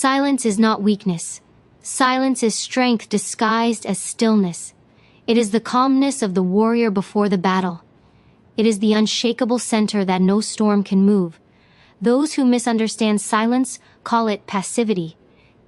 Silence is not weakness. Silence is strength disguised as stillness. It is the calmness of the warrior before the battle. It is the unshakable center that no storm can move. Those who misunderstand silence call it passivity.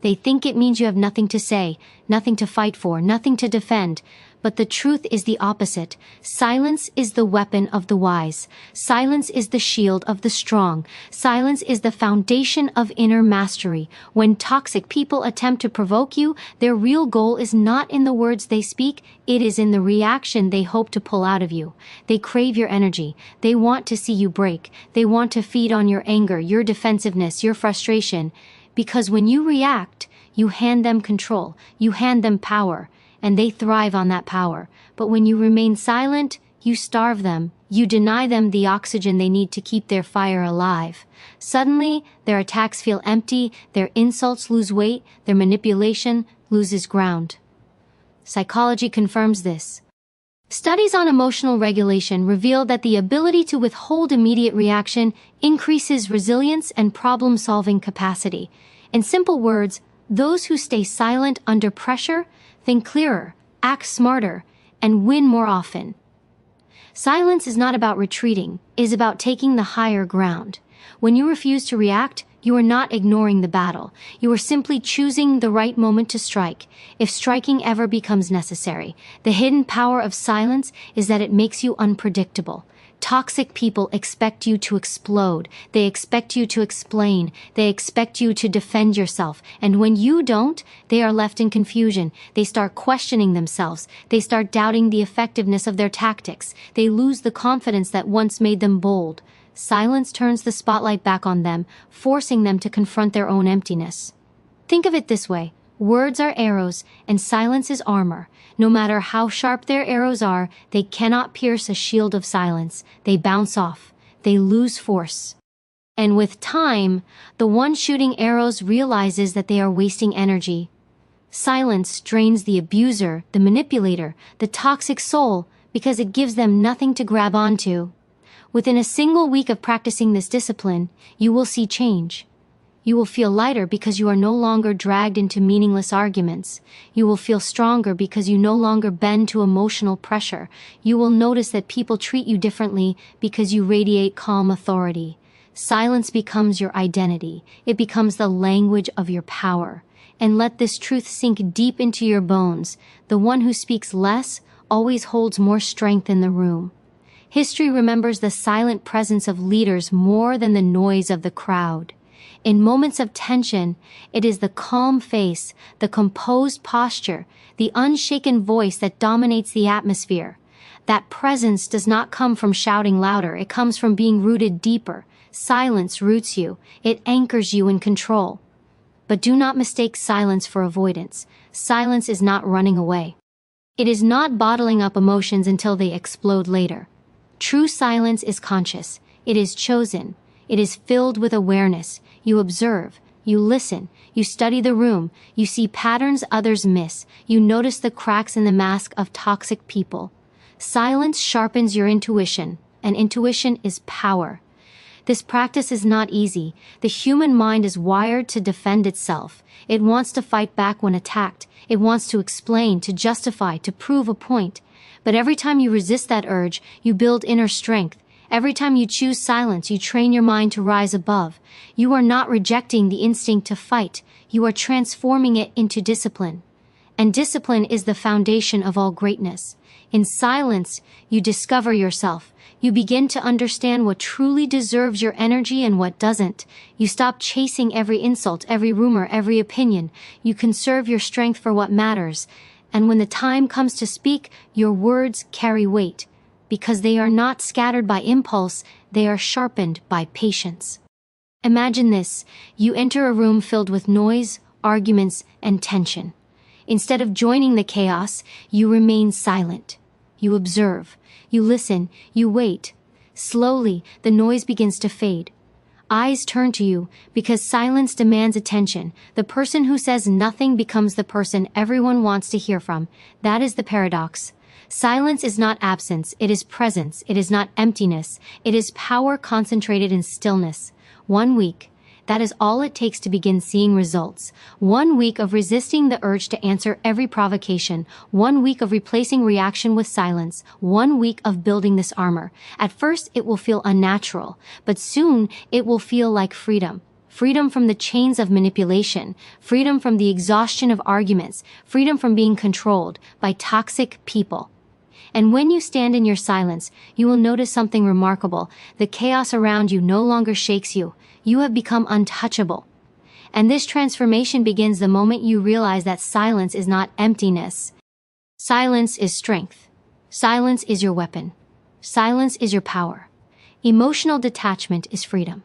They think it means you have nothing to say, nothing to fight for, nothing to defend. But the truth is the opposite. Silence is the weapon of the wise. Silence is the shield of the strong. Silence is the foundation of inner mastery. When toxic people attempt to provoke you, their real goal is not in the words they speak, it is in the reaction they hope to pull out of you. They crave your energy. They want to see you break. They want to feed on your anger, your defensiveness, your frustration. Because when you react, you hand them control, you hand them power, and they thrive on that power. But when you remain silent, you starve them, you deny them the oxygen they need to keep their fire alive. Suddenly, their attacks feel empty, their insults lose weight, their manipulation loses ground. Psychology confirms this. Studies on emotional regulation reveal that the ability to withhold immediate reaction increases resilience and problem-solving capacity. In simple words, those who stay silent under pressure think clearer, act smarter, and win more often. Silence is not about retreating, it is about taking the higher ground. When you refuse to react, you are not ignoring the battle. You are simply choosing the right moment to strike, if striking ever becomes necessary. The hidden power of silence is that it makes you unpredictable. Toxic people expect you to explode. They expect you to explain. They expect you to defend yourself. And when you don't, they are left in confusion. They start questioning themselves. They start doubting the effectiveness of their tactics. They lose the confidence that once made them bold. Silence turns the spotlight back on them, forcing them to confront their own emptiness. Think of it this way. Words are arrows, and silence is armor. No matter how sharp their arrows are, they cannot pierce a shield of silence. They bounce off. They lose force. And with time, the one shooting arrows realizes that they are wasting energy. Silence drains the abuser, the manipulator, the toxic soul, because it gives them nothing to grab onto. Within a single week of practicing this discipline, you will see change. You will feel lighter because you are no longer dragged into meaningless arguments. You will feel stronger because you no longer bend to emotional pressure. You will notice that people treat you differently because you radiate calm authority. Silence becomes your identity. It becomes the language of your power. And let this truth sink deep into your bones. The one who speaks less always holds more strength in the room. History remembers the silent presence of leaders more than the noise of the crowd. In moments of tension, it is the calm face, the composed posture, the unshaken voice that dominates the atmosphere. That presence does not come from shouting louder, it comes from being rooted deeper. Silence roots you, it anchors you in control. But do not mistake silence for avoidance. Silence is not running away. It is not bottling up emotions until they explode later. True silence is conscious. It is chosen. It is filled with awareness. You observe. You listen. You study the room. You see patterns others miss. You notice the cracks in the mask of toxic people. Silence sharpens your intuition, and intuition is power. This practice is not easy. The human mind is wired to defend itself. It wants to fight back when attacked. It wants to explain, to justify, to prove a point. But every time you resist that urge, you build inner strength. Every time you choose silence, you train your mind to rise above. You are not rejecting the instinct to fight. You are transforming it into discipline. And discipline is the foundation of all greatness. In silence, you discover yourself. You begin to understand what truly deserves your energy and what doesn't. You stop chasing every insult, every rumor, every opinion. You conserve your strength for what matters. And when the time comes to speak, your words carry weight. Because they are not scattered by impulse, they are sharpened by patience. Imagine this. You enter a room filled with noise, arguments, and tension. Instead of joining the chaos, you remain silent. You observe. You listen. You wait. Slowly, the noise begins to fade. Eyes turn to you because silence demands attention. The person who says nothing becomes the person everyone wants to hear from. That is the paradox. Silence is not absence, it is presence. It is not emptiness, it is power concentrated in stillness. 1 week. That is all it takes to begin seeing results. 1 week of resisting the urge to answer every provocation. 1 week of replacing reaction with silence. 1 week of building this armor. At first, it will feel unnatural, but soon it will feel like freedom. Freedom from the chains of manipulation. Freedom from the exhaustion of arguments. Freedom from being controlled by toxic people. And when you stand in your silence, you will notice something remarkable. The chaos around you no longer shakes you. You have become untouchable. And this transformation begins the moment you realize that silence is not emptiness. Silence is strength. Silence is your weapon. Silence is your power. Emotional detachment is freedom.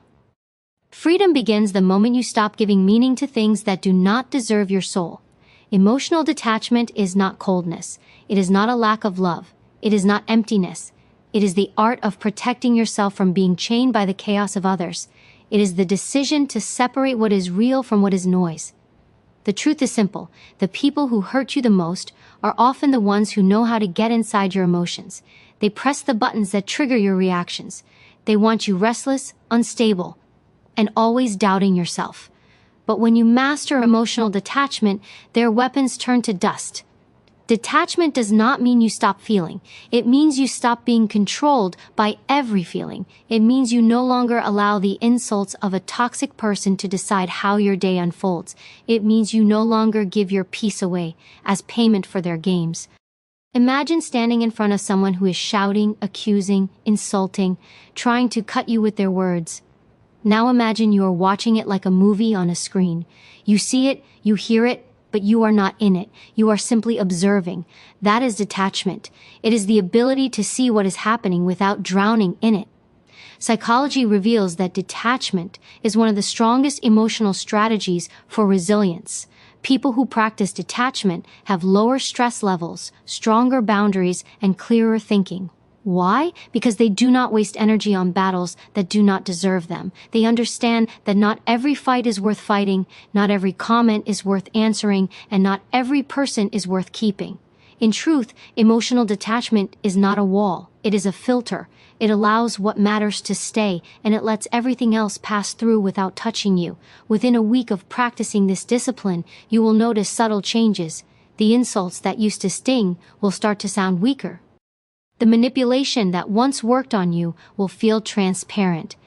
Freedom begins the moment you stop giving meaning to things that do not deserve your soul. Emotional detachment is not coldness. It is not a lack of love. It is not emptiness. It is the art of protecting yourself from being chained by the chaos of others. It is the decision to separate what is real from what is noise. The truth is simple. The people who hurt you the most are often the ones who know how to get inside your emotions. They press the buttons that trigger your reactions. They want you restless, unstable, and always doubting yourself. But when you master emotional detachment, their weapons turn to dust. Detachment does not mean you stop feeling. It means you stop being controlled by every feeling. It means you no longer allow the insults of a toxic person to decide how your day unfolds. It means you no longer give your peace away as payment for their games. Imagine standing in front of someone who is shouting, accusing, insulting, trying to cut you with their words. Now imagine you are watching it like a movie on a screen. You see it, you hear it, but you are not in it. You are simply observing. That is detachment. It is the ability to see what is happening without drowning in it. Psychology reveals that detachment is one of the strongest emotional strategies for resilience. People who practice detachment have lower stress levels, stronger boundaries, and clearer thinking. Why? Because they do not waste energy on battles that do not deserve them. They understand that not every fight is worth fighting, not every comment is worth answering, and not every person is worth keeping. In truth, emotional detachment is not a wall. It is a filter. It allows what matters to stay, and it lets everything else pass through without touching you. Within a week of practicing this discipline, you will notice subtle changes. The insults that used to sting will start to sound weaker. The manipulation that once worked on you will feel transparent.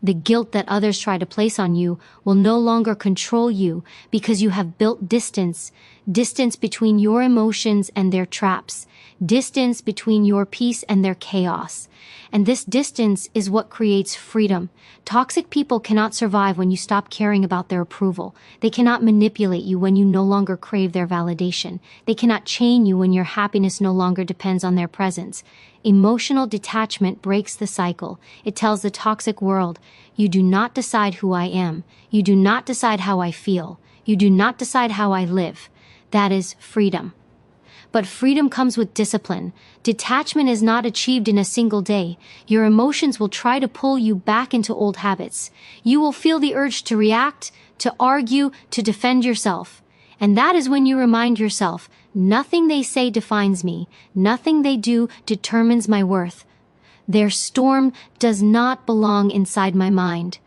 The guilt that others try to place on you will no longer control you because you have built distance between your emotions and their traps, distance between your peace and their chaos. And this distance is what creates freedom. Toxic people cannot survive when you stop caring about their approval. They cannot manipulate you when you no longer crave their validation. They cannot chain you when your happiness no longer depends on their presence. Emotional detachment breaks the cycle. It tells the toxic world, you do not decide who I am. You do not decide how I feel. You do not decide how I live. That is freedom. But freedom comes with discipline. Detachment is not achieved in a single day. Your emotions will try to pull you back into old habits. You will feel the urge to react, to argue, to defend yourself. And that is when you remind yourself, nothing they say defines me. Nothing they do determines my worth. Their storm does not belong inside my mind.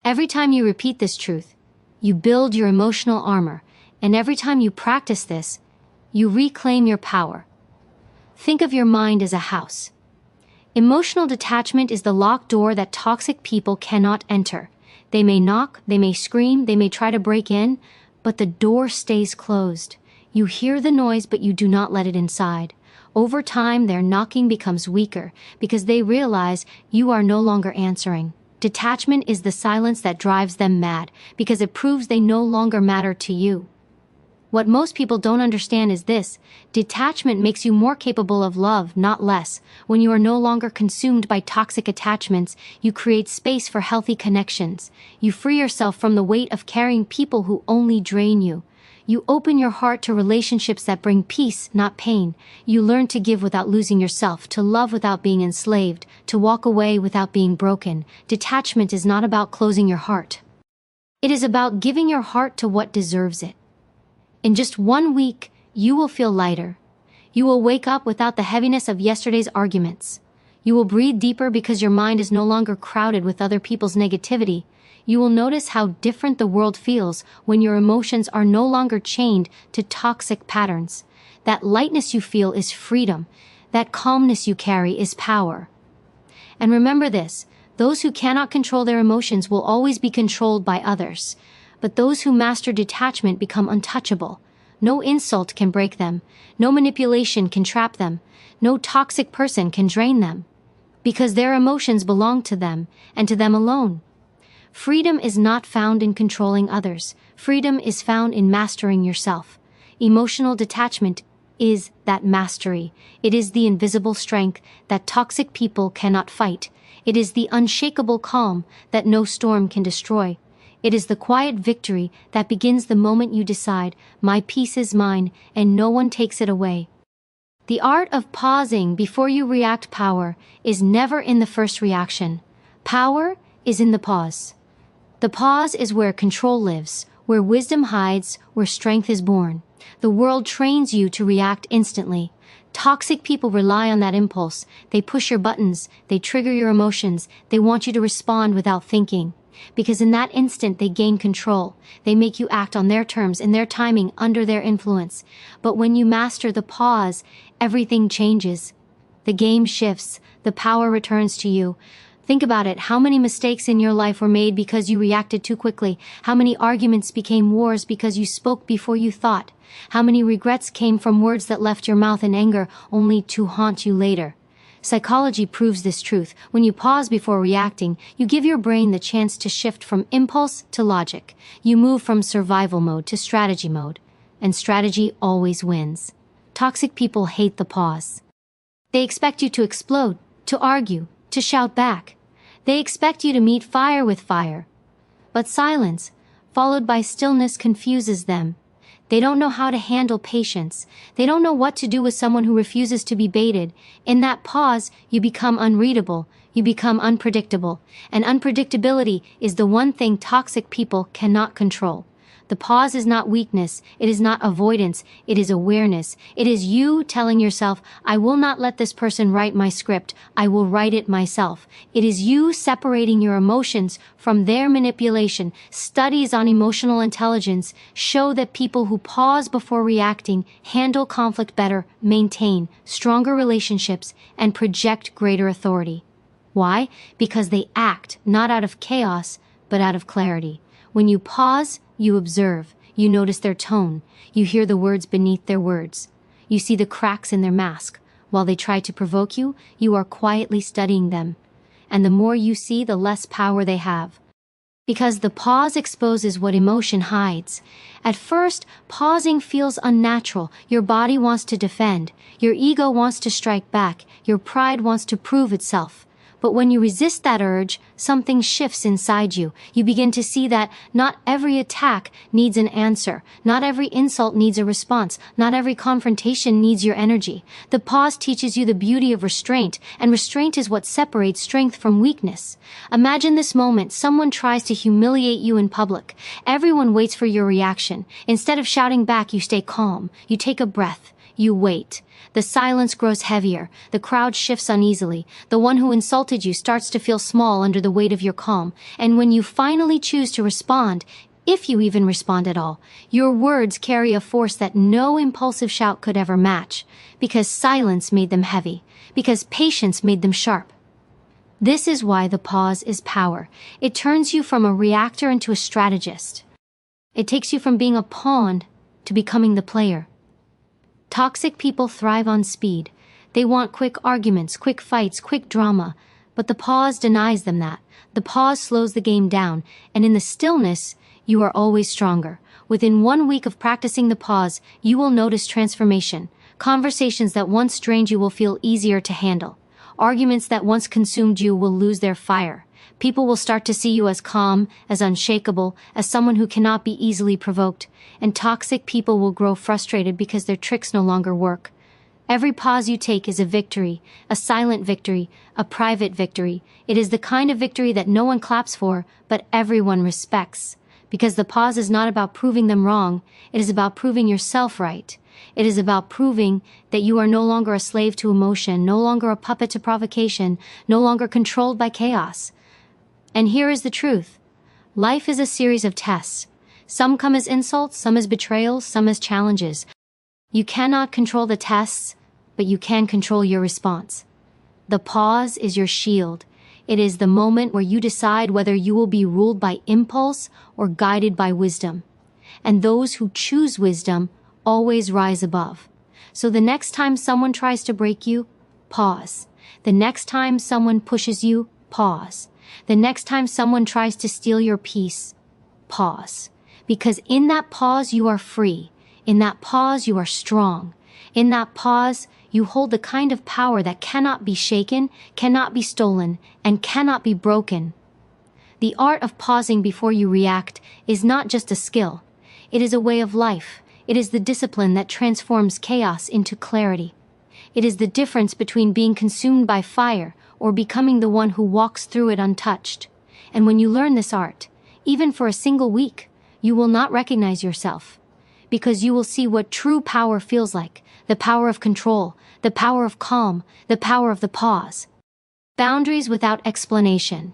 Every time you repeat this truth, you build your emotional armor. And every time you practice this, you reclaim your power. Think of your mind as a house. Emotional detachment is the locked door that toxic people cannot enter. They may knock, they may scream, they may try to break in, but the door stays closed. You hear the noise, but you do not let it inside. Over time, their knocking becomes weaker because they realize you are no longer answering. Detachment is the silence that drives them mad because it proves they no longer matter to you. What most people don't understand is this: detachment makes you more capable of love, not less. When you are no longer consumed by toxic attachments, you create space for healthy connections. You free yourself from the weight of carrying people who only drain you. You open your heart to relationships that bring peace, not pain. You learn to give without losing yourself, to love without being enslaved, to walk away without being broken. Detachment is not about closing your heart. It is about giving your heart to what deserves it. In just 1 week, you will feel lighter. You will wake up without the heaviness of yesterday's arguments. You will breathe deeper because your mind is no longer crowded with other people's negativity. You will notice how different the world feels when your emotions are no longer chained to toxic patterns. That lightness you feel is freedom. That calmness you carry is power. And remember this, those who cannot control their emotions will always be controlled by others. But those who master detachment become untouchable. No insult can break them. No manipulation can trap them. No toxic person can drain them. Because their emotions belong to them, and to them alone. Freedom is not found in controlling others. Freedom is found in mastering yourself. Emotional detachment is that mastery. It is the invisible strength that toxic people cannot fight. It is the unshakable calm that no storm can destroy. It is the quiet victory that begins the moment you decide, my peace is mine, and no one takes it away. The art of pausing before you react. Power is never in the first reaction. Power is in the pause. The pause is where control lives, where wisdom hides, where strength is born. The world trains you to react instantly. Toxic people rely on that impulse. They push your buttons, they trigger your emotions, they want you to respond without thinking. Because in that instant they gain control. They make you act on their terms, in their timing, under their influence. But when you master the pause, everything changes. The game shifts, the power returns to you. Think about it, how many mistakes in your life were made because you reacted too quickly? How many arguments became wars because you spoke before you thought? How many regrets came from words that left your mouth in anger only to haunt you later? Psychology proves this truth. When you pause before reacting, you give your brain the chance to shift from impulse to logic. You move from survival mode to strategy mode. And strategy always wins. Toxic people hate the pause. They expect you to explode, to argue, to shout back. They expect you to meet fire with fire. But silence, followed by stillness, confuses them. They don't know how to handle patience. They don't know what to do with someone who refuses to be baited. In that pause, you become unreadable. You become unpredictable. And unpredictability is the one thing toxic people cannot control. The pause is not weakness. It is not avoidance. It is awareness. It is you telling yourself, I will not let this person write my script. I will write it myself. It is you separating your emotions from their manipulation. Studies on emotional intelligence show that people who pause before reacting handle conflict better, maintain stronger relationships, and project greater authority. Why? Because they act not out of chaos, but out of clarity. When you pause, you observe, you notice their tone, you hear the words beneath their words. You see the cracks in their mask. While they try to provoke you, you are quietly studying them. And the more you see, the less power they have. Because the pause exposes what emotion hides. At first, pausing feels unnatural. Your body wants to defend. Your ego wants to strike back. Your pride wants to prove itself. But when you resist that urge, something shifts inside you. You begin to see that not every attack needs an answer. Not every insult needs a response. Not every confrontation needs your energy. The pause teaches you the beauty of restraint, and restraint is what separates strength from weakness. Imagine this moment. Someone tries to humiliate you in public. Everyone waits for your reaction. Instead of shouting back, you stay calm. You take a breath. You wait. The silence grows heavier. The crowd shifts uneasily. The one who insulted you starts to feel small under the weight of your calm. And when you finally choose to respond, if you even respond at all, your words carry a force that no impulsive shout could ever match. Because silence made them heavy. Because patience made them sharp. This is why the pause is power. It turns you from a reactor into a strategist. It takes you from being a pawn to becoming the player. Toxic people thrive on speed. They want quick arguments, quick fights, quick drama. But the pause denies them that. The pause slows the game down, and in the stillness, you are always stronger. Within 1 week of practicing the pause, you will notice transformation. Conversations that once drained you will feel easier to handle. Arguments that once consumed you will lose their fire. People will start to see you as calm, as unshakable, as someone who cannot be easily provoked. And toxic people will grow frustrated because their tricks no longer work. Every pause you take is a victory, a silent victory, a private victory. It is the kind of victory that no one claps for, but everyone respects. Because the pause is not about proving them wrong, it is about proving yourself right. It is about proving that you are no longer a slave to emotion, no longer a puppet to provocation, no longer controlled by chaos. And here is the truth. Life is a series of tests. Some come as insults, some as betrayals, some as challenges. You cannot control the tests, but you can control your response. The pause is your shield. It is the moment where you decide whether you will be ruled by impulse or guided by wisdom. And those who choose wisdom always rise above. So the next time someone tries to break you, pause. The next time someone pushes you, pause. The next time someone tries to steal your peace, pause. Because in that pause you are free. In that pause you are strong. In that pause you hold the kind of power that cannot be shaken, cannot be stolen, and cannot be broken. The art of pausing before you react is not just a skill. It is a way of life. It is the discipline that transforms chaos into clarity. It is the difference between being consumed by fire or becoming the one who walks through it untouched. And when you learn this art, even for a single week, you will not recognize yourself. Because you will see what true power feels like. The power of control, the power of calm, the power of the pause. Boundaries without explanation.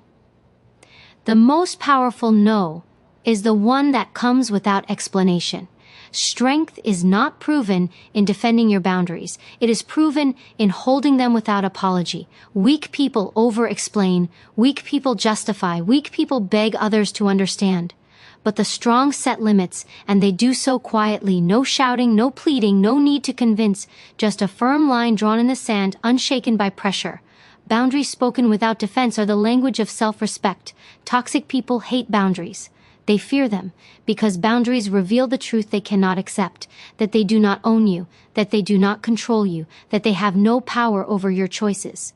The most powerful no is the one that comes without explanation. Strength is not proven in defending your boundaries. It is proven in holding them without apology. Weak people over-explain. Weak people justify. Weak people beg others to understand. But the strong set limits, and they do so quietly. No shouting, no pleading, no need to convince. Just a firm line drawn in the sand, unshaken by pressure. Boundaries spoken without defense are the language of self-respect. Toxic people hate boundaries. They fear them, because boundaries reveal the truth they cannot accept, that they do not own you, that they do not control you, that they have no power over your choices.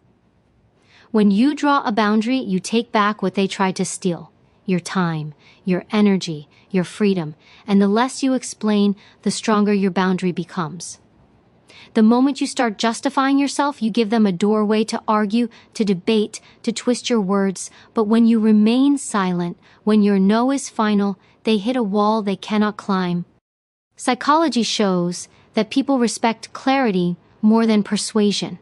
When you draw a boundary, you take back what they tried to steal. Your time, your energy, your freedom, and the less you explain, the stronger your boundary becomes. The moment you start justifying yourself, you give them a doorway to argue, to debate, to twist your words. But when you remain silent, when your no is final, they hit a wall they cannot climb. Psychology shows that people respect clarity more than persuasion.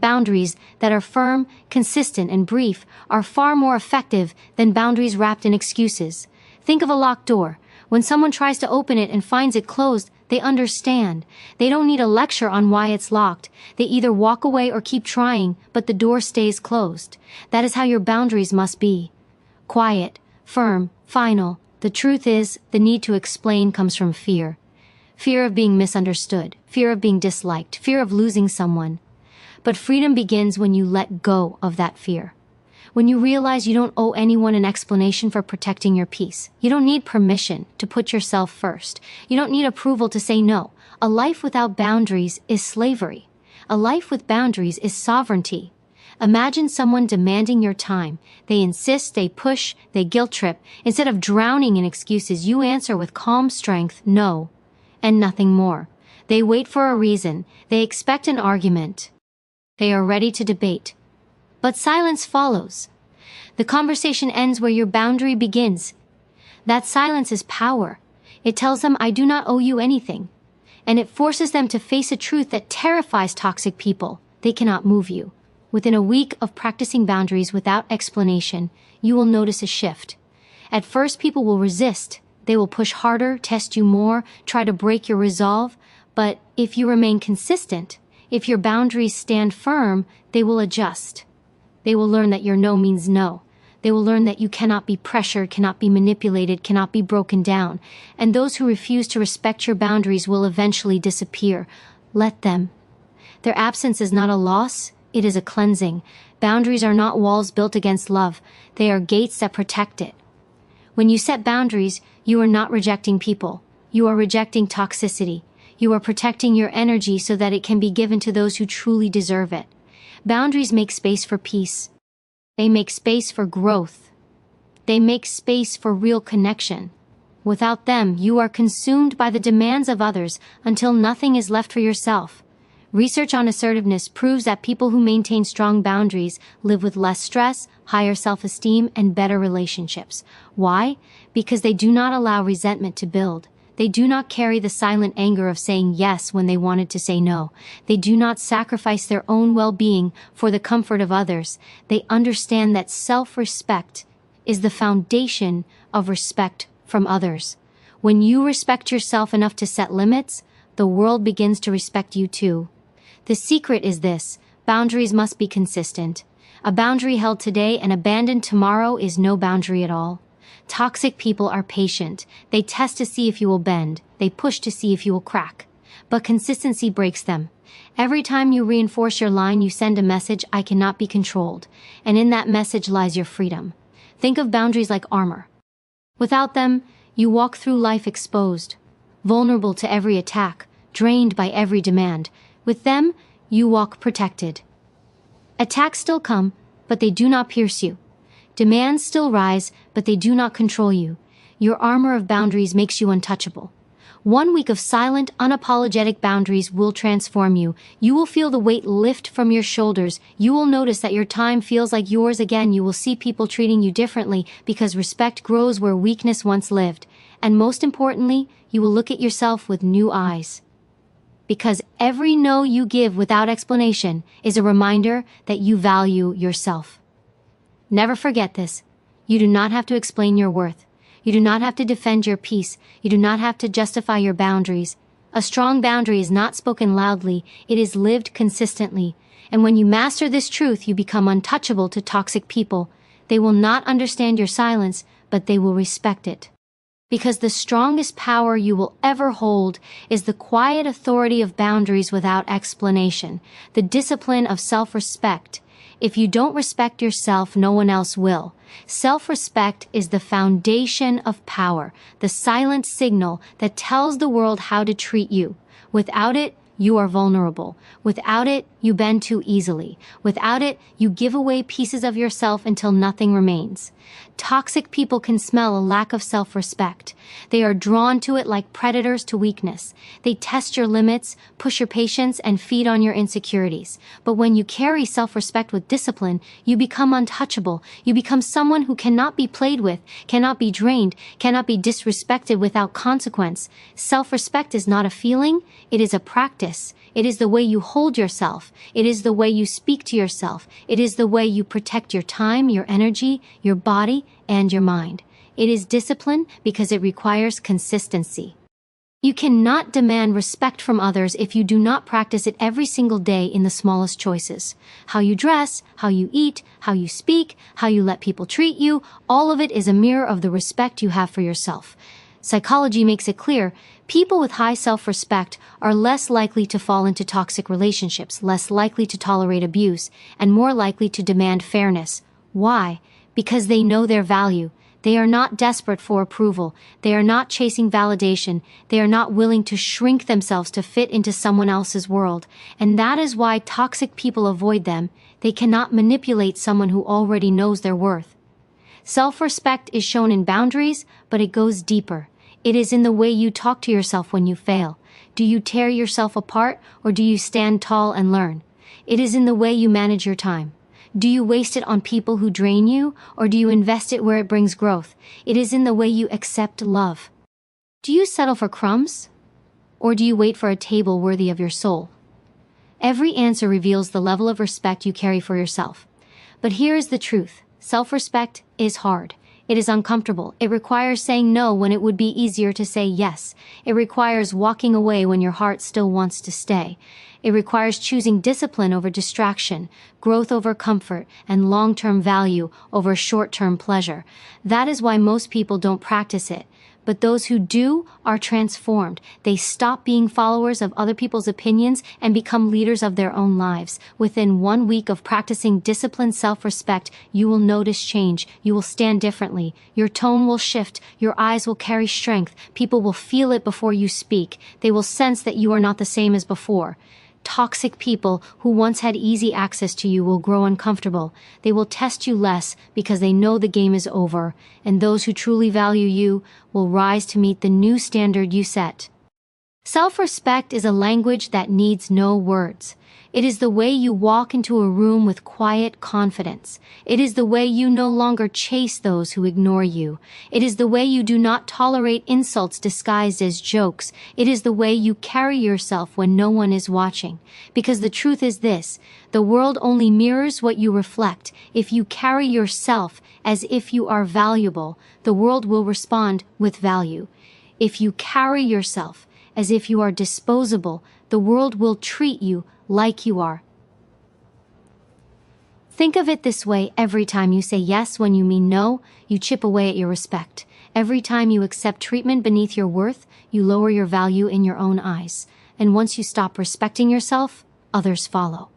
Boundaries that are firm, consistent, and brief are far more effective than boundaries wrapped in excuses. Think of a locked door. When someone tries to open it and finds it closed, they understand. They don't need a lecture on why it's locked. They either walk away or keep trying, but the door stays closed. That is how your boundaries must be. Quiet, firm, final. The truth is, the need to explain comes from fear. Fear of being misunderstood, fear of being disliked, fear of losing someone. But freedom begins when you let go of that fear. When you realize you don't owe anyone an explanation for protecting your peace. You don't need permission to put yourself first. You don't need approval to say no. A life without boundaries is slavery. A life with boundaries is sovereignty. Imagine someone demanding your time. They insist, they push, they guilt trip. Instead of drowning in excuses, you answer with calm strength, no, and nothing more. They wait for a reason. They expect an argument. They are ready to debate. But silence follows. The conversation ends where your boundary begins. That silence is power. It tells them, I do not owe you anything. And it forces them to face a truth that terrifies toxic people. They cannot move you. Within a week of practicing boundaries without explanation, you will notice a shift. At first, people will resist. They will push harder, test you more, try to break your resolve. But if you remain consistent, if your boundaries stand firm, they will adjust. They will learn that your no means no. They will learn that you cannot be pressured, cannot be manipulated, cannot be broken down. And those who refuse to respect your boundaries will eventually disappear. Let them. Their absence is not a loss, it is a cleansing. Boundaries are not walls built against love. They are gates that protect it. When you set boundaries, you are not rejecting people. You are rejecting toxicity. You are protecting your energy so that it can be given to those who truly deserve it. Boundaries make space for peace. They make space for growth. They make space for real connection. Without them, you are consumed by the demands of others until nothing is left for yourself. Research on assertiveness proves that people who maintain strong boundaries live with less stress, higher self-esteem, and better relationships. Why? Because they do not allow resentment to build. They do not carry the silent anger of saying yes when they wanted to say no. They do not sacrifice their own well-being for the comfort of others. They understand that self-respect is the foundation of respect from others. When you respect yourself enough to set limits, the world begins to respect you too. The secret is this: boundaries must be consistent. A boundary held today and abandoned tomorrow is no boundary at all. Toxic people are patient. They test to see if you will bend. They push to see if you will crack. But consistency breaks them. Every time you reinforce your line, you send a message: I cannot be controlled. And in that message lies your freedom. Think of boundaries like armor. Without them, you walk through life exposed, vulnerable to every attack, drained by every demand. With them, you walk protected. Attacks still come, but they do not pierce you. Demands still rise, but they do not control you. Your armor of boundaries makes you untouchable. 1 week of silent, unapologetic boundaries will transform you. You will feel the weight lift from your shoulders. You will notice that your time feels like yours again. You will see people treating you differently because respect grows where weakness once lived. And most importantly, you will look at yourself with new eyes. Because every no you give without explanation is a reminder that you value yourself. Never forget this. You do not have to explain your worth. You do not have to defend your peace. You do not have to justify your boundaries. A strong boundary is not spoken loudly, it is lived consistently. And when you master this truth, you become untouchable to toxic people. They will not understand your silence, but they will respect it. Because the strongest power you will ever hold is the quiet authority of boundaries without explanation, the discipline of self-respect. If you don't respect yourself, no one else will. Self-respect is the foundation of power, the silent signal that tells the world how to treat you. Without it, you are vulnerable. Without it, you bend too easily. Without it, you give away pieces of yourself until nothing remains. Toxic people can smell a lack of self-respect. They are drawn to it like predators to weakness. They test your limits, push your patience, and feed on your insecurities. But when you carry self-respect with discipline, you become untouchable. You become someone who cannot be played with, cannot be drained, cannot be disrespected without consequence. Self-respect is not a feeling, it is a practice. It is the way you hold yourself. It is the way you speak to yourself. It is the way you protect your time, your energy, your body, and your mind. It is discipline because it requires consistency. You cannot demand respect from others if you do not practice it every single day in the smallest choices. How you dress, how you eat, how you speak, how you let people treat you, all of it is a mirror of the respect you have for yourself. Psychology makes it clear, people with high self-respect are less likely to fall into toxic relationships, less likely to tolerate abuse, and more likely to demand fairness. Why? Because they know their value. They are not desperate for approval. They are not chasing validation. They are not willing to shrink themselves to fit into someone else's world. And that is why toxic people avoid them. They cannot manipulate someone who already knows their worth. Self-respect is shown in boundaries, but it goes deeper. It is in the way you talk to yourself when you fail. Do you tear yourself apart, or do you stand tall and learn? It is in the way you manage your time. Do you waste it on people who drain you, or do you invest it where it brings growth? It is in the way you accept love. Do you settle for crumbs, or do you wait for a table worthy of your soul? Every answer reveals the level of respect you carry for yourself. But here is the truth. Self-respect is hard. It is uncomfortable. It requires saying no when it would be easier to say yes. It requires walking away when your heart still wants to stay. It requires choosing discipline over distraction, growth over comfort, and long-term value over short-term pleasure. That is why most people don't practice it. But those who do are transformed. They stop being followers of other people's opinions and become leaders of their own lives. Within 1 week of practicing disciplined self-respect, you will notice change. You will stand differently. Your tone will shift. Your eyes will carry strength. People will feel it before you speak. They will sense that you are not the same as before. Toxic people who once had easy access to you will grow uncomfortable. They will test you less because they know the game is over, and those who truly value you will rise to meet the new standard you set. Self-respect is a language that needs no words. It is the way you walk into a room with quiet confidence. It is the way you no longer chase those who ignore you. It is the way you do not tolerate insults disguised as jokes. It is the way you carry yourself when no one is watching. Because the truth is this, the world only mirrors what you reflect. If you carry yourself as if you are valuable, the world will respond with value. If you carry yourself as if you are disposable, the world will treat you like you are. Think of it this way: every time you say yes when you mean no, you chip away at your respect. Every time you accept treatment beneath your worth, you lower your value in your own eyes. And once you stop respecting yourself, others follow.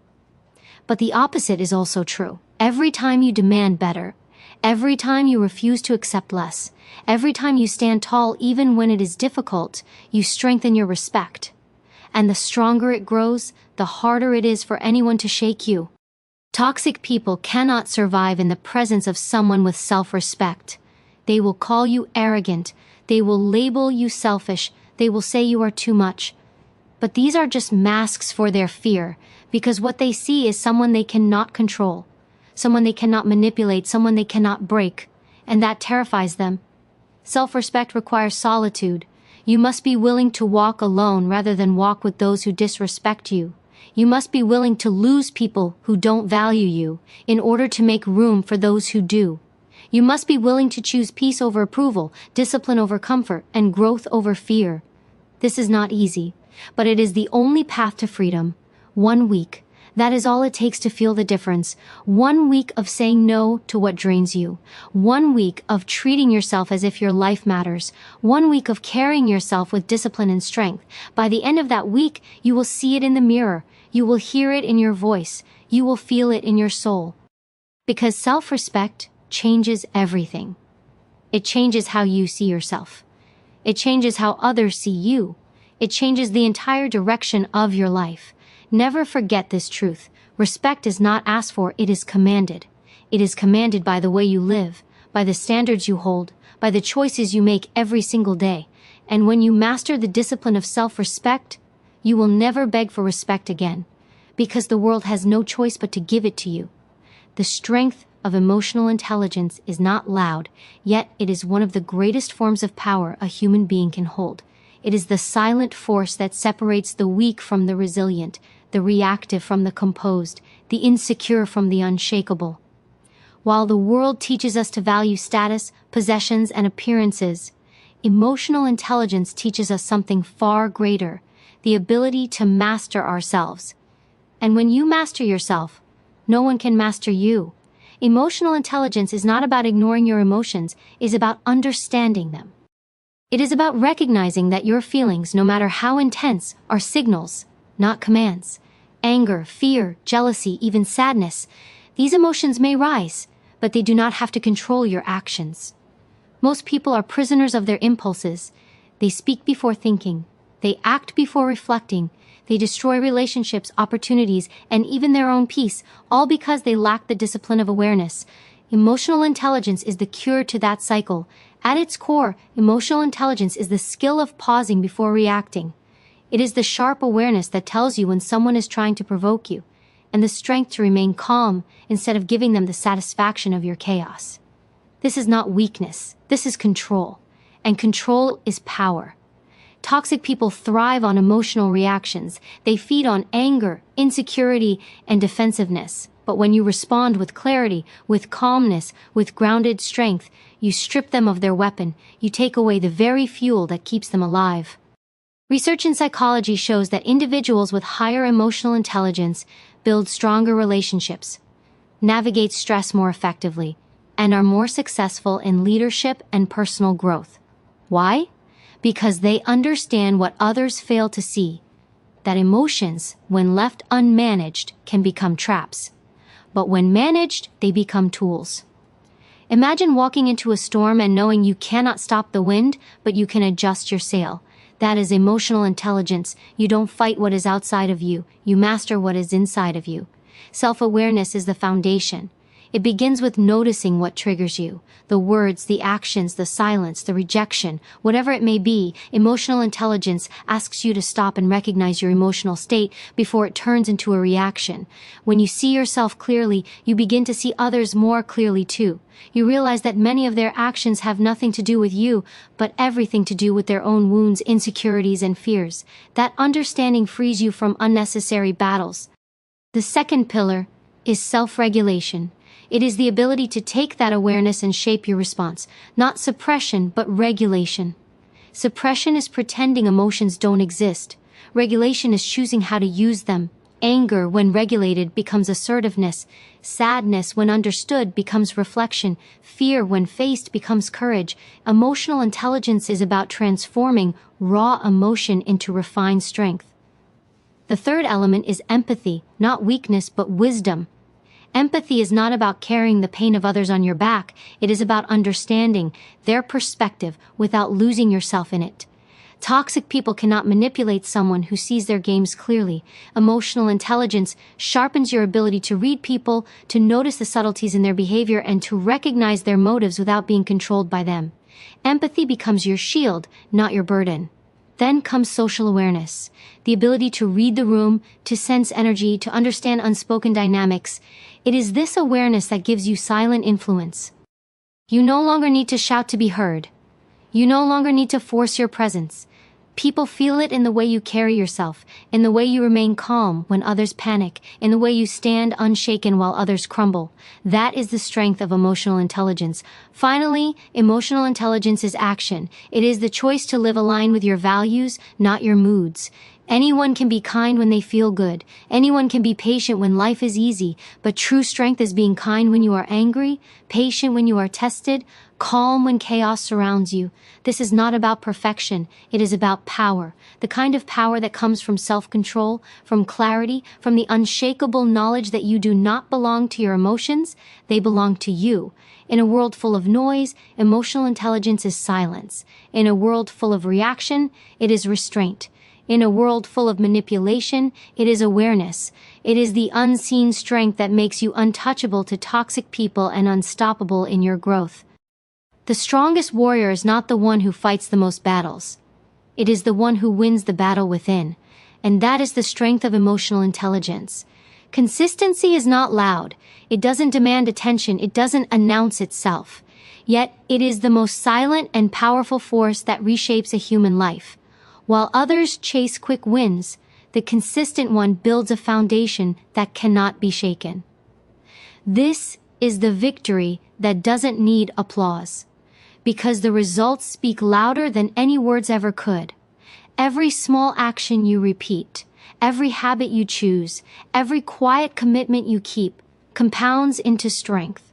But the opposite is also true. Every time you demand better, every time you refuse to accept less, every time you stand tall even when it is difficult, you strengthen your respect. And the stronger it grows, the harder it is for anyone to shake you. Toxic people cannot survive in the presence of someone with self-respect. They will call you arrogant. They will label you selfish. They will say you are too much. But these are just masks for their fear, because what they see is someone they cannot control, someone they cannot manipulate, someone they cannot break, and that terrifies them. Self-respect requires solitude. You must be willing to walk alone rather than walk with those who disrespect you. You must be willing to lose people who don't value you in order to make room for those who do. You must be willing to choose peace over approval, discipline over comfort, and growth over fear. This is not easy, but it is the only path to freedom. 1 week. That is all it takes to feel the difference. 1 week of saying no to what drains you. 1 week of treating yourself as if your life matters. 1 week of carrying yourself with discipline and strength. By the end of that week, you will see it in the mirror. You will hear it in your voice. You will feel it in your soul. Because self-respect changes everything. It changes how you see yourself. It changes how others see you. It changes the entire direction of your life. Never forget this truth. Respect is not asked for, it is commanded. It is commanded by the way you live, by the standards you hold, by the choices you make every single day. And when you master the discipline of self-respect, you will never beg for respect again, because the world has no choice but to give it to you. The strength of emotional intelligence is not loud, yet it is one of the greatest forms of power a human being can hold. It is the silent force that separates the weak from the resilient, the reactive from the composed, the insecure from the unshakable. While the world teaches us to value status, possessions, and appearances, emotional intelligence teaches us something far greater, the ability to master ourselves. And when you master yourself, no one can master you. Emotional intelligence is not about ignoring your emotions, it is about understanding them. It is about recognizing that your feelings, no matter how intense, are signals, not commands. Anger, fear, jealousy, even sadness. These emotions may rise, but they do not have to control your actions. Most people are prisoners of their impulses. They speak before thinking. They act before reflecting. They destroy relationships, opportunities, and even their own peace, all because they lack the discipline of awareness. Emotional intelligence is the cure to that cycle. At its core, emotional intelligence is the skill of pausing before reacting. It is the sharp awareness that tells you when someone is trying to provoke you, and the strength to remain calm instead of giving them the satisfaction of your chaos. This is not weakness, this is control, and control is power. Toxic people thrive on emotional reactions. They feed on anger, insecurity, and defensiveness. But when you respond with clarity, with calmness, with grounded strength, you strip them of their weapon. You take away the very fuel that keeps them alive. Research in psychology shows that individuals with higher emotional intelligence build stronger relationships, navigate stress more effectively, and are more successful in leadership and personal growth. Why? Because they understand what others fail to see, that emotions, when left unmanaged, can become traps. But when managed, they become tools. Imagine walking into a storm and knowing you cannot stop the wind, but you can adjust your sail. That is emotional intelligence. You don't fight what is outside of you. You master what is inside of you. Self-awareness is the foundation. It begins with noticing what triggers you. The words, the actions, the silence, the rejection, whatever it may be. Emotional intelligence asks you to stop and recognize your emotional state before it turns into a reaction. When you see yourself clearly, you begin to see others more clearly too. You realize that many of their actions have nothing to do with you, but everything to do with their own wounds, insecurities, and fears. That understanding frees you from unnecessary battles. The second pillar is self-regulation. It is the ability to take that awareness and shape your response. Not suppression, but regulation. Suppression is pretending emotions don't exist. Regulation is choosing how to use them. Anger, when regulated, becomes assertiveness. Sadness, when understood, becomes reflection. Fear, when faced, becomes courage. Emotional intelligence is about transforming raw emotion into refined strength. The third element is empathy, not weakness, but wisdom. Empathy is not about carrying the pain of others on your back. It is about understanding their perspective without losing yourself in it. Toxic people cannot manipulate someone who sees their games clearly. Emotional intelligence sharpens your ability to read people, to notice the subtleties in their behavior, and to recognize their motives without being controlled by them. Empathy becomes your shield, not your burden. Then comes social awareness, the ability to read the room, to sense energy, to understand unspoken dynamics. It is this awareness that gives you silent influence. You no longer need to shout to be heard. You no longer need to force your presence. People feel it in the way you carry yourself, in the way you remain calm when others panic, in the way you stand unshaken while others crumble. That is the strength of emotional intelligence. Finally, emotional intelligence is action. It is the choice to live aligned with your values, not your moods. Anyone can be kind when they feel good. Anyone can be patient when life is easy. But true strength is being kind when you are angry, patient when you are tested, calm when chaos surrounds you. This is not about perfection. It is about power. The kind of power that comes from self-control, from clarity, from the unshakable knowledge that you do not belong to your emotions. They belong to you. In a world full of noise, emotional intelligence is silence. In a world full of reaction, it is restraint. In a world full of manipulation, it is awareness. It is the unseen strength that makes you untouchable to toxic people and unstoppable in your growth. The strongest warrior is not the one who fights the most battles. It is the one who wins the battle within. And that is the strength of emotional intelligence. Consistency is not loud. It doesn't demand attention. It doesn't announce itself. Yet, it is the most silent and powerful force that reshapes a human life. While others chase quick wins, the consistent one builds a foundation that cannot be shaken. This is the victory that doesn't need applause, because the results speak louder than any words ever could. Every small action you repeat, every habit you choose, every quiet commitment you keep, compounds into strength.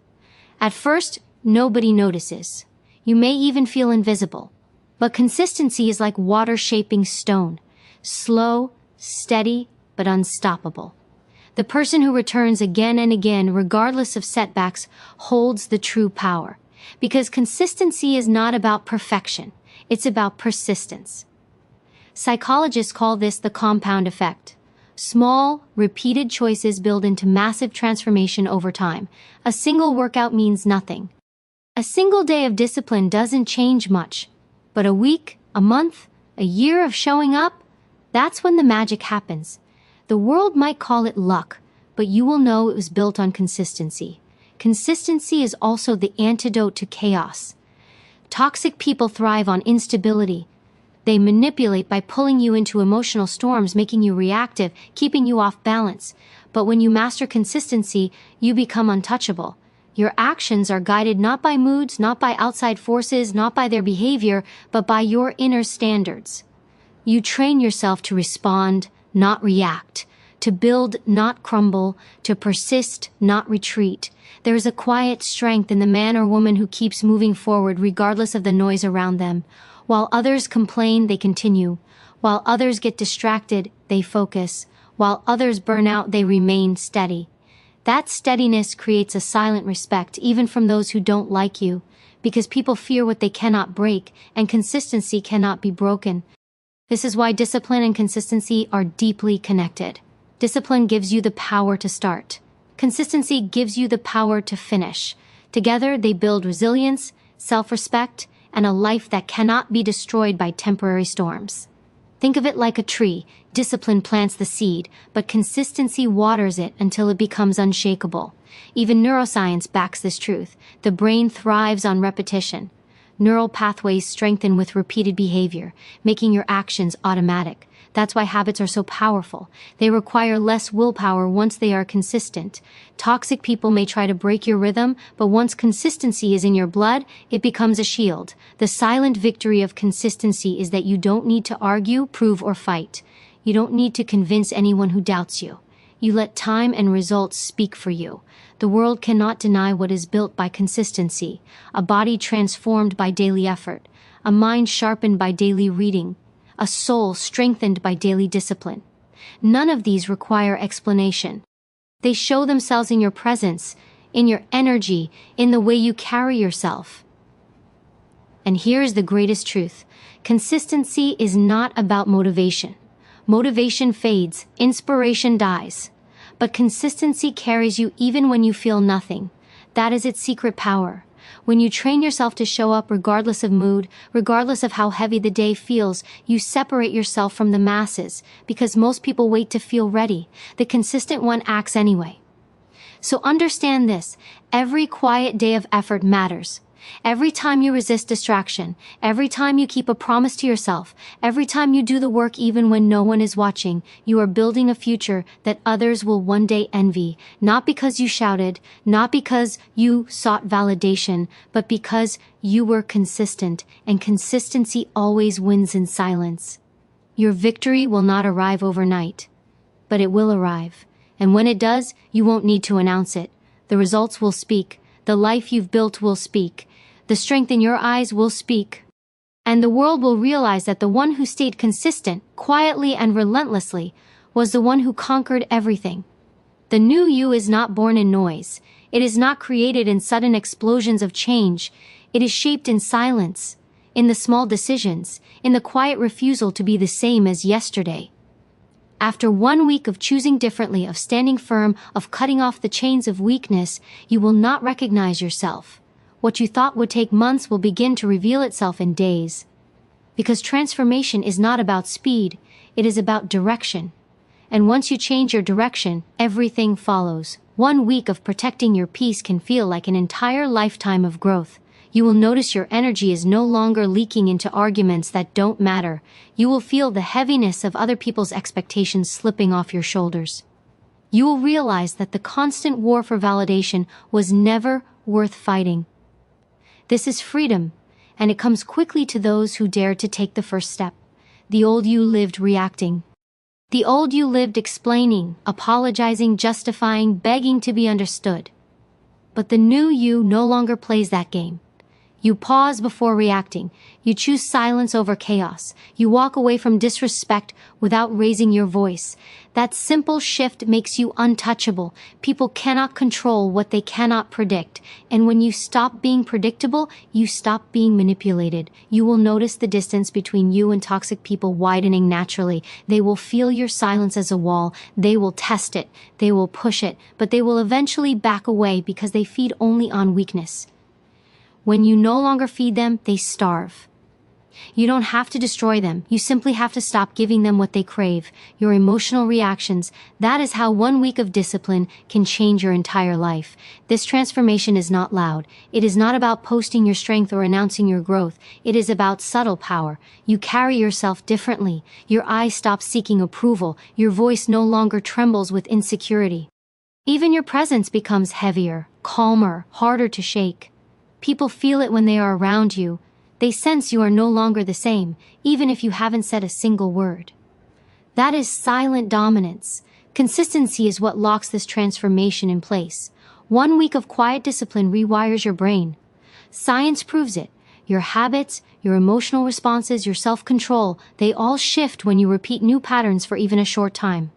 At first, nobody notices. You may even feel invisible. But consistency is like water shaping stone, slow, steady, but unstoppable. The person who returns again and again, regardless of setbacks, holds the true power. Because consistency is not about perfection, it's about persistence. Psychologists call this the compound effect. Small, repeated choices build into massive transformation over time. A single workout means nothing. A single day of discipline doesn't change much. But a week, a month, a year of showing up, that's when the magic happens. The world might call it luck, but you will know it was built on consistency. Consistency is also the antidote to chaos. Toxic people thrive on instability. They manipulate by pulling you into emotional storms, making you reactive, keeping you off balance. But when you master consistency, you become untouchable. Your actions are guided not by moods, not by outside forces, not by their behavior, but by your inner standards. You train yourself to respond, not react, to build, not crumble, to persist, not retreat. There is a quiet strength in the man or woman who keeps moving forward regardless of the noise around them. While others complain, they continue. While others get distracted, they focus. While others burn out, they remain steady. That steadiness creates a silent respect, even from those who don't like you, because people fear what they cannot break, and consistency cannot be broken. This is why discipline and consistency are deeply connected. Discipline gives you the power to start. Consistency gives you the power to finish. Together, they build resilience, self-respect, and a life that cannot be destroyed by temporary storms. Think of it like a tree. Discipline plants the seed, but consistency waters it until it becomes unshakable. Even neuroscience backs this truth. The brain thrives on repetition. Neural pathways strengthen with repeated behavior, making your actions automatic. That's why habits are so powerful. They require less willpower once they are consistent. Toxic people may try to break your rhythm, but once consistency is in your blood, it becomes a shield. The silent victory of consistency is that you don't need to argue, prove, or fight. You don't need to convince anyone who doubts you. You let time and results speak for you. The world cannot deny what is built by consistency, a body transformed by daily effort, a mind sharpened by daily reading, a soul strengthened by daily discipline. None of these require explanation. They show themselves in your presence, in your energy, in the way you carry yourself. And here's the greatest truth. Consistency is not about motivation. Motivation fades, inspiration dies. But consistency carries you even when you feel nothing. That is its secret power. When you train yourself to show up regardless of mood, regardless of how heavy the day feels, you separate yourself from the masses, because most people wait to feel ready. The consistent one acts anyway. So understand this, every quiet day of effort matters. Every time you resist distraction, every time you keep a promise to yourself, every time you do the work even when no one is watching, you are building a future that others will one day envy, not because you shouted, not because you sought validation, but because you were consistent, and consistency always wins in silence. Your victory will not arrive overnight, but it will arrive, and when it does, you won't need to announce it. The results will speak, the life you've built will speak, the strength in your eyes will speak. And the world will realize that the one who stayed consistent, quietly and relentlessly, was the one who conquered everything. The new you is not born in noise. It is not created in sudden explosions of change. It is shaped in silence, in the small decisions, in the quiet refusal to be the same as yesterday. After 1 week of choosing differently, of standing firm, of cutting off the chains of weakness, you will not recognize yourself. What you thought would take months will begin to reveal itself in days. Because transformation is not about speed, it is about direction. And once you change your direction, everything follows. 1 week of protecting your peace can feel like an entire lifetime of growth. You will notice your energy is no longer leaking into arguments that don't matter. You will feel the heaviness of other people's expectations slipping off your shoulders. You will realize that the constant war for validation was never worth fighting. This is freedom, and it comes quickly to those who dare to take the first step. The old you lived reacting. The old you lived explaining, apologizing, justifying, begging to be understood. But the new you no longer plays that game. You pause before reacting. You choose silence over chaos. You walk away from disrespect without raising your voice. That simple shift makes you untouchable. People cannot control what they cannot predict. And when you stop being predictable, you stop being manipulated. You will notice the distance between you and toxic people widening naturally. They will feel your silence as a wall. They will test it. They will push it. But they will eventually back away because they feed only on weakness. When you no longer feed them, they starve. You don't have to destroy them. You simply have to stop giving them what they crave. Your emotional reactions, that is how 1 week of discipline can change your entire life. This transformation is not loud. It is not about posting your strength or announcing your growth. It is about subtle power. You carry yourself differently. Your eyes stop seeking approval. Your voice no longer trembles with insecurity. Even your presence becomes heavier, calmer, harder to shake. People feel it when they are around you. They sense you are no longer the same, even if you haven't said a single word. That is silent dominance. Consistency is what locks this transformation in place. 1 week of quiet discipline rewires your brain. Science proves it. Your habits, your emotional responses, your self-control, they all shift when you repeat new patterns for even a short time.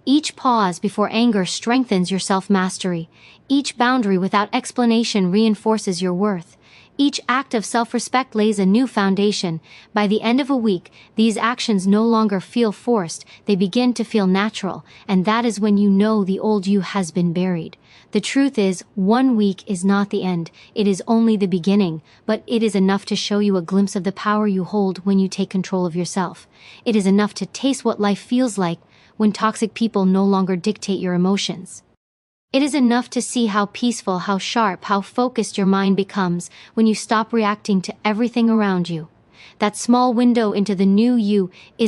Each pause before anger strengthens your self-mastery. Each boundary without explanation reinforces your worth. Each act of self-respect lays a new foundation. By the end of a week, these actions no longer feel forced, they begin to feel natural, and that is when you know the old you has been buried. The truth is, 1 week is not the end, it is only the beginning, but it is enough to show you a glimpse of the power you hold when you take control of yourself. It is enough to taste what life feels like when toxic people no longer dictate your emotions. It is enough to see how peaceful, how sharp, how focused your mind becomes when you stop reacting to everything around you. That small window into the new you is